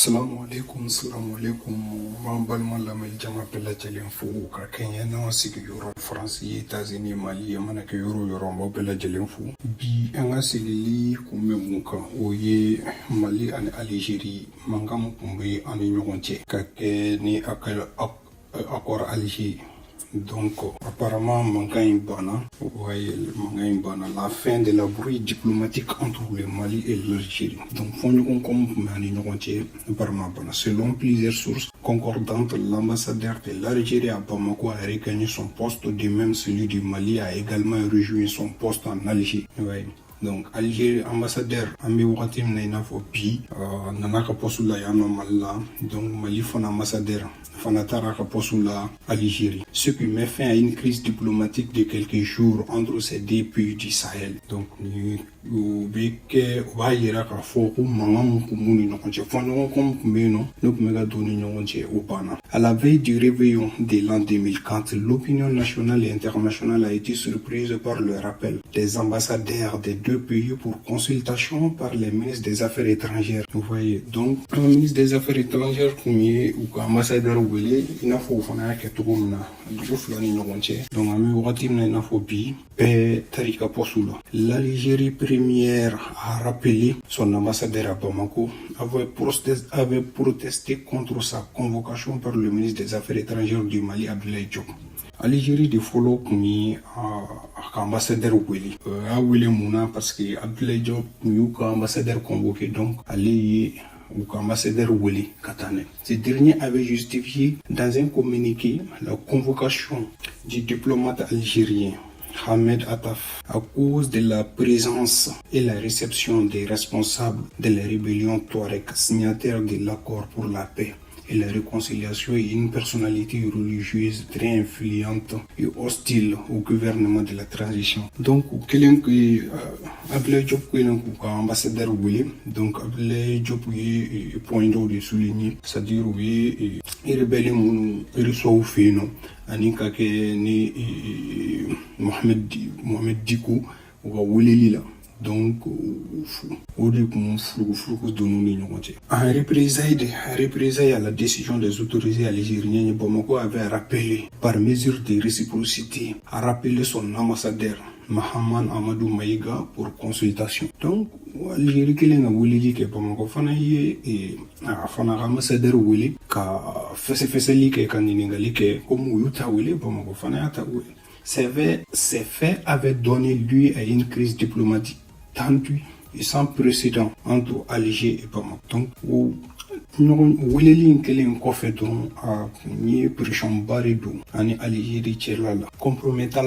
Assalamu alaikum. Ban balma lamel jama bela jalen fo ka Kenya na sigi Europe, France, États-Unis, Mali, yamana ke Euro bela jalen fo. Bi anga sigili kume muka oye Mali ani Algérie mangam kumbe ani ɲɔgɔn cɛ ka kɛ ni accord Alger. Donc, apparemment, la fin de la bruit diplomatique entre le Mali et l'Algérie. Donc, selon plusieurs sources concordantes, l'ambassadeur de l'Algérie à Bamako a regagné son poste, de même celui du Mali a également rejoint son poste en Algérie. Ouais. Donc, Algérie, ambassadeur, Ami Ouatim Naina Fopi, Nanaka Posula Yano Malla, donc Mali fon ambassadeur, Fanatara Posula, Algérie. Ce qui met fin à une crise diplomatique de quelques jours entre ces deux pays du Sahel. Donc, à la veille du réveillon de l'an 2004, l'opinion nationale et internationale a été surprise par le rappel des ambassadeurs des deux pays pour consultation par les ministres des Affaires étrangères. Vous voyez, donc, un ministre des Affaires étrangères, ou ambassadeur, il n'a pas fait tout l'Algérie première a rappelé son ambassadeur à Bamako avait protesté contre sa convocation par le ministre des Affaires étrangères du Mali, Abdoulaye Diop. L'Algérie de Folo Koumi ambassadeur Willy. Willy Mouna parce que Abdoulaye Diop ambassadeur convoqué donc allé ou ambassadeur Willy Katane. Ce dernier avait justifié dans un communiqué la convocation du diplomate algérien Ahmed Attaf à cause de la présence et la réception des responsables de la rébellion Touareg, signataires de l'accord pour la paix et la réconciliation, et une personnalité religieuse très influente et hostile au gouvernement de la transition. Donc, Abdoulaye Diop ambassadeur Willy, donc Abdoulaye Diop point de souligner, c'est-à-dire oui, il rebelle mon reçoit fait non, anika ke ni Mohamed Diko ou Willy Lila. Donc, en représailles à la décision des autorités algériennes, Bamako avait rappelé, par mesure de réciprocité, a rappelé son ambassadeur, Mahaman Amadou Maïga, pour consultation. Donc, Algérie qui est Willy qui Bamako fanaye et ambassadeur Willy ka fese like kaningali ke comme Yuta Willy Bamako fanayata Willy. Ces faits avaient donné lieu à une crise diplomatique tendue et sans précédent entre Alger et Bamako. Donc, compromettant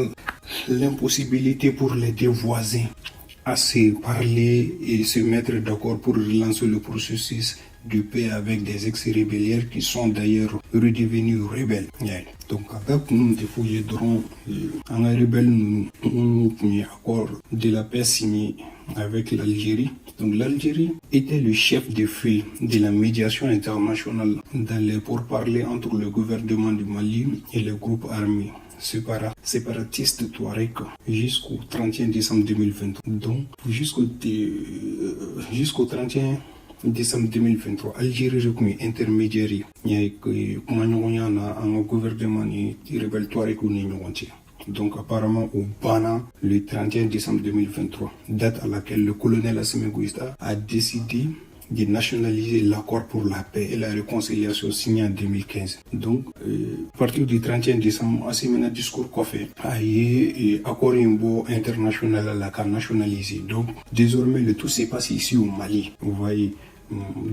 l'impossibilité pour les deux voisins à se parler et se mettre d'accord pour relancer le processus de paix avec des ex-rébellières qui sont d'ailleurs redevenus rebelles. Donc avec nous, il faut un rebelle nous accord de la paix signé avec l'Algérie. Donc l'Algérie était le chef de file de la médiation internationale dans les pourparlers entre le gouvernement du Mali et les groupes armés séparatistes Touareg jusqu'au 31 décembre 2023. Donc jusqu'au 31 décembre 2023, Algérie est intermédiaire. Il y a un gouvernement qui rebelle Touareg ou donc apparemment au Bana le 31 décembre 2023, date à laquelle le colonel Assimi Goïta a décidé de nationaliser l'accord pour la paix et la réconciliation signé en 2015. Donc, à partir du 31 décembre, Assimi a discours qu'on fait, accord international à la nationalisé. Donc, désormais, le tout se passe ici au Mali. Vous voyez,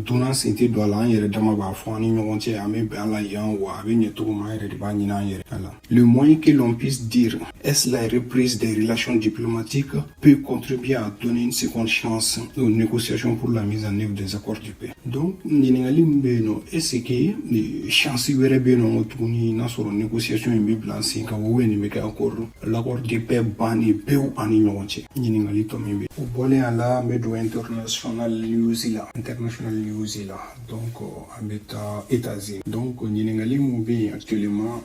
Dunan Sinti Doualan yere dama ba foni ñonté amé bala yan wa avenye to ma yere ba ñina yere ala. Le moyen que l'on puisse dire est la reprise des relations diplomatiques peut contribuer à donner une seconde chance aux négociations pour la mise en œuvre des accords de paix. Donc ñingali mbeno est-ce que les chances were beno tuni na soro négociation mbi blanci ka wo ni meka accord l'accord de paix bani peu ani ñonté ñingali to mbi o bolé ala medo international news la National News là, donc en États-Unis. Donc actuellement,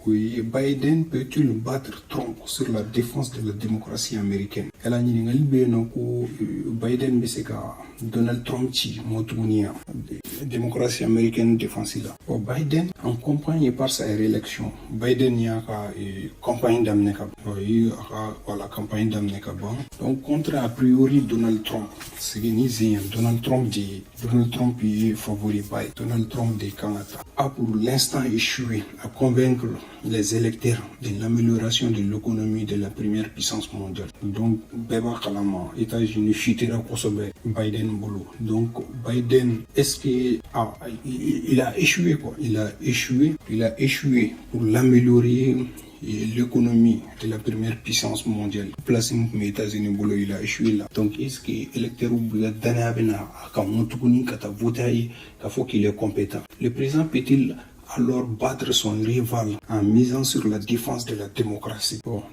oui, Biden peut-il battre Trump sur la défense de la démocratie américaine? ela ɲiningali be yen nɔ ko Biden bɛ se ka Donald Trump ci motuguni démocratie américaine défense la. Bon, Biden en campagne par sa réélection, Biden y'a ka campagne daminɛ ka ban, voilà campagne daminɛ ka ban. Donc contre a priori Donald Trump, c'est ni zin Donald Trump est favori by Donald Trump de Canada a pour l'instant échoué à convaincre les électeurs de l'amélioration de l'économie de la première puissance mondiale. Donc beba kalama États-Unis chutera kosɛbɛ Biden bolo. Donc Biden est-ce que il a échoué quoi, il a échoué pour l'améliorer l'économie de la première puissance mondiale. Place les États-Unis bolo il a échoué là. Donc est-ce que l'électeur oublie d'ana bena ka motuguni kata voter ka faut qu'il est compétent. Le président peut-il alors battre son rival en misant sur la défense de la démocratie? Bon,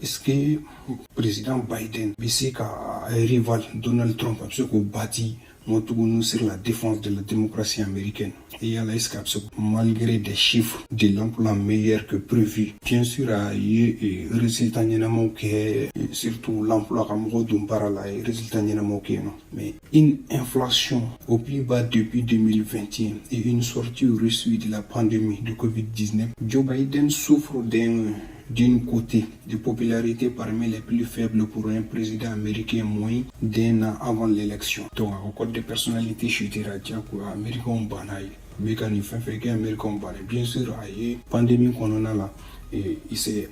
est-ce que le président Biden veut qu'un rival Donald Trump a bâti sur la défense de la démocratie américaine? Et il y a malgré des chiffres de l'emploi meilleurs que prévu, bien sûr, il y a résultat surtout l'emploi résultat mais une inflation au plus bas depuis 2021 et une sortie reçue de la pandémie de Covid-19, Joe Biden souffre d'une côté de popularité parmi les plus faibles pour un président américain moins d'un an avant l'élection. Donc, au code de personnalité, je dirais que l'Américain banaï, mais quand il fait Américain banaï, bien sûr, il y a pandémie qu'on a là. Et il s'est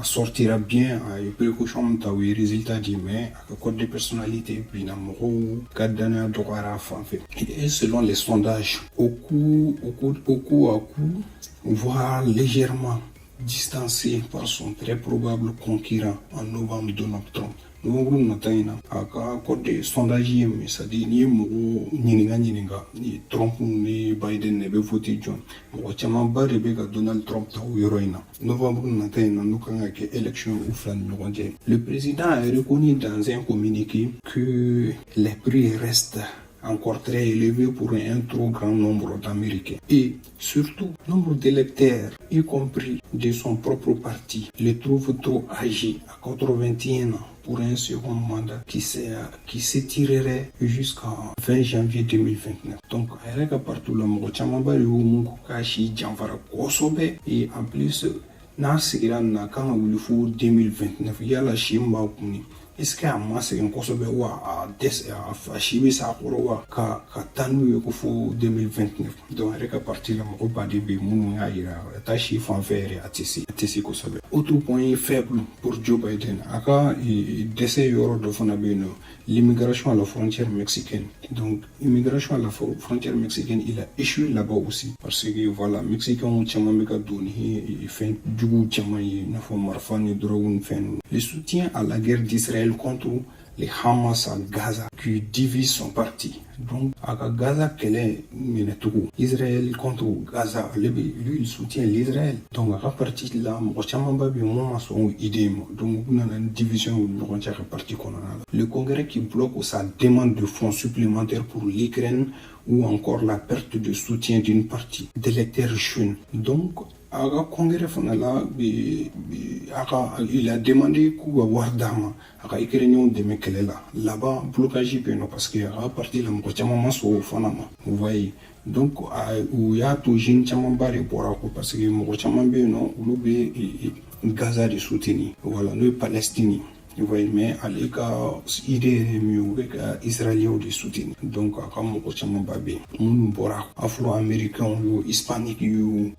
sortira bien à précaution de résultats du mais à code de personnalité puis na moro kadana dokara fanfe. Et selon les sondages au coup voire légèrement distancé par son très probable concurrent en novembre Donald Trump. Novembre nataina aka code sondage mais ça dit ni mo nyinga ni Trump ni Biden ne be voter John mo chama ba Rebecca Donald Trump ta yoroina novembre nataina no kanga ke élection ou flan ngonje. Le président a reconnu dans un communiqué que les prix restent encore très élevé pour un trop grand nombre d'Américains. Et surtout, nombre d'électeurs, y compris de son propre parti, le trouvent trop âgé à 81 ans pour un second mandat qui s'étirerait jusqu'en 20 janvier 2029. Donc, avec partout le monde, et en plus, na sigira na kanga wulufu 2029 yala shimba kuni. Est-ce que c'est un kosobe wa a chibi sa wa ka tanu yo ko 2029 donc avec à partir la mo ba de be munu ya ira ta chiffre en faire atisi kosobe. Autre point faible pour Joe Biden aka décès yoro do fona beno l'immigration à la frontière mexicaine. Donc immigration à la frontière mexicaine il a échoué là-bas aussi parce que voilà mexicain chama meka doni il fait du chama na fo marfani drone fen le soutien à la guerre d'Israël contre les Hamas à Gaza qui divise son parti. Donc, à Gaza, quel est Israël contre Gaza, lui, il soutient l'Israël. Donc, à partir de là, donc, on a une division parti. Le Congrès qui bloque sa demande de fonds supplémentaires pour l'Ukraine ou encore la perte de soutien d'une partie d'électeurs jeunes. Donc, le Congrès il a demandé qu'il Wardama, là-bas, blocage parce que à partir de la vous voyez. Donc, il y a toujours un parce que Gaza de soutenir, voilà, le Palestiniens. Vous voyez, mais à l'écart, idée mieux avec Israéliens de soutien. Donc, comme afro-américains, hispaniques,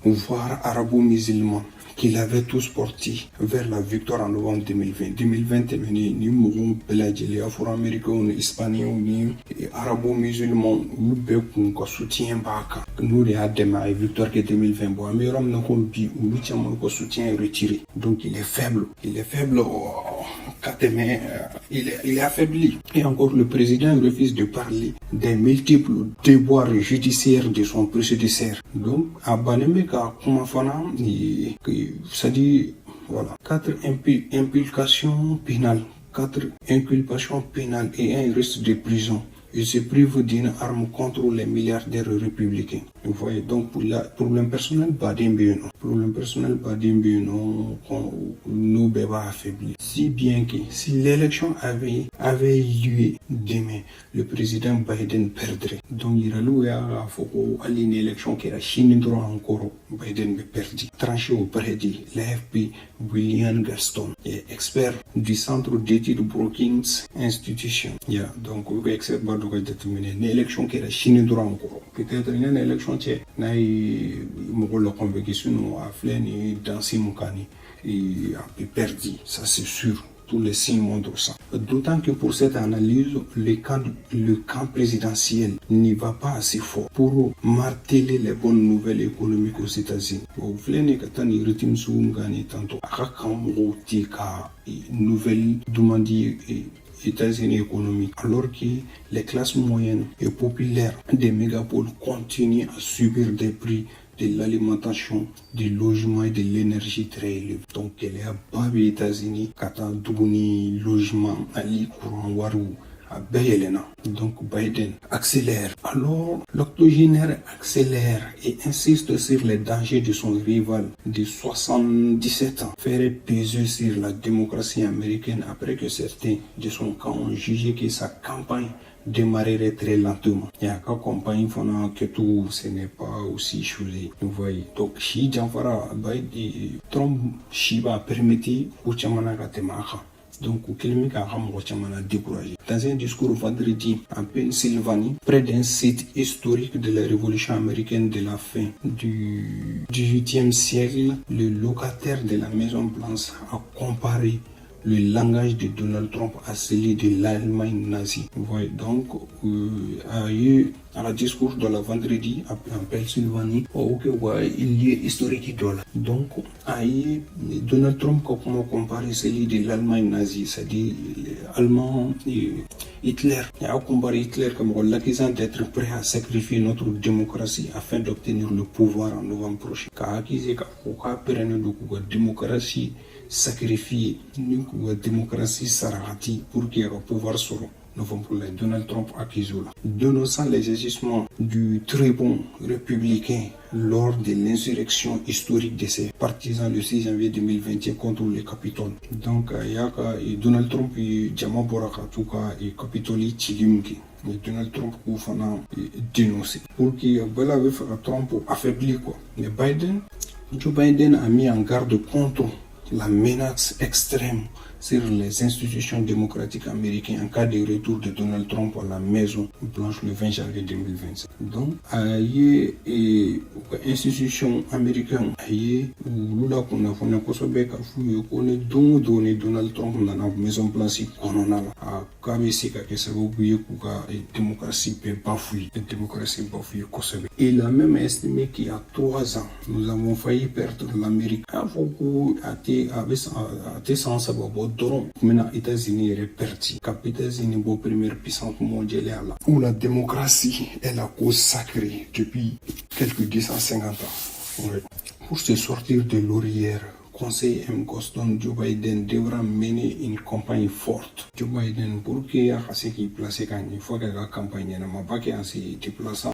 voire arabo-musulmans, qui l'avaient tous porté vers la victoire en novembre 2020. 2020, ni mourons les afro-américains, les hispaniens, ni arabo-musulmans, nous bécons soutien baka. Nous les adhérents à la victoire que 2020. Bon, mais nous avons soutien retiré. Donc, il est faible. Il est faible. Il est affaibli. Et encore, le président refuse de parler des multiples déboires judiciaires de son prédécesseur. Donc, à Banemeka, ça dit, voilà, 4 implications pénales, 4 inculpations pénales et un risque de prison. Il se prive d'une arme contre les milliardaires républicains. Vous voyez, donc pour le personnel, problème personnel non nous bébés affaiblis. Si bien que si l'élection avait lieu demain, le président Biden perdrait. Donc il y a une élection qui est Chine droit encore Biden perdu. Tranché auprès de l'AFP William Gaston, expert du centre d'études Brookings Institution. Donc expert va déterminer une élection qui est Chine droit encore. Peut-être une élection qui est la convocation à Fleni dans Simukani et a perdu, ça c'est sûr. Tous les signes montrent ça. D'autant que pour cette analyse, le camp présidentiel n'y va pas assez fort pour marteler les bonnes nouvelles économiques aux États-Unis. Vous voulez que vous rythme sous gagner tantôt. Nouvelle demande États-Unis économiques, alors que les classes moyennes et populaires des mégapoles continuent à subir des prix de l'alimentation, du logement et de l'énergie très élevés. Donc, il y a pas les États-Unis, kata duguni logement, ali courant waru, à Bayelena. Donc, Biden accélère. Alors, l'octogénaire accélère et insiste sur les dangers de son rival de 77 ans. Faire peser sur la démocratie américaine après que certains de son camp ont jugé que sa campagne démarrerait très lentement. Il y a qu'à campagne que tout ce n'est pas aussi choisi. Vous voyez. Donc, si Janfara Trump va permettre au Chamana Katemaka. Donc, découragé. Dans un discours vendredi en Pennsylvanie, près d'un site historique de la Révolution américaine de la fin du XVIIIe siècle, le locataire de la Maison Blanche a comparé le langage de Donald Trump à celui de l'Allemagne nazie. Voyez, donc, à la discours de la vendredi en Pennsylvanie, il y a historique de là. Donc, Donald Trump comment comparer celui de l'Allemagne nazie, c'est-à-dire l'Allemand Hitler. Il a comparé Hitler comme l'accusant d'être prêt à sacrifier notre démocratie afin d'obtenir le pouvoir en novembre prochain. Car accusé la démocratie sacrifier la démocratie sarahati pour qu'il y ait un pouvoir sur novembre. Donald Trump accuse là. Dénonçant les agissements du très bon républicain lors de l'insurrection historique de ses partisans le 6 janvier 2021 contre le Capitole. Donc, il y a Donald Trump et Jama Boraka Tuka et Capitole Chilimki. Donald Trump ou Fana dénoncé. Pour qu'il y ait Trump affaibli quoi. Mais Joe Biden a mis en garde contre la menace extrême sur les institutions démocratiques américaines en cas de retour de Donald Trump à la Maison Blanche le 20 janvier 2025. Donc, il y a institutions américaines, il y a Donald Trump dans la Maison Blanche, il a même estimé qu'il y a 3 ans, nous avons failli perdre l'Amérique. Maintenant, les États-Unis est parti. Les États-Unis sont la première puissance mondiale où la démocratie est la cause sacrée depuis quelques 250 ans. Ouais. Pour se sortir de l'ornière, Conseil M. Goston, Joe Biden devra mener une campagne forte. Joe Biden, pour qu'il y ait assez qui place, il faut que la campagne ne soit pas déplaçant.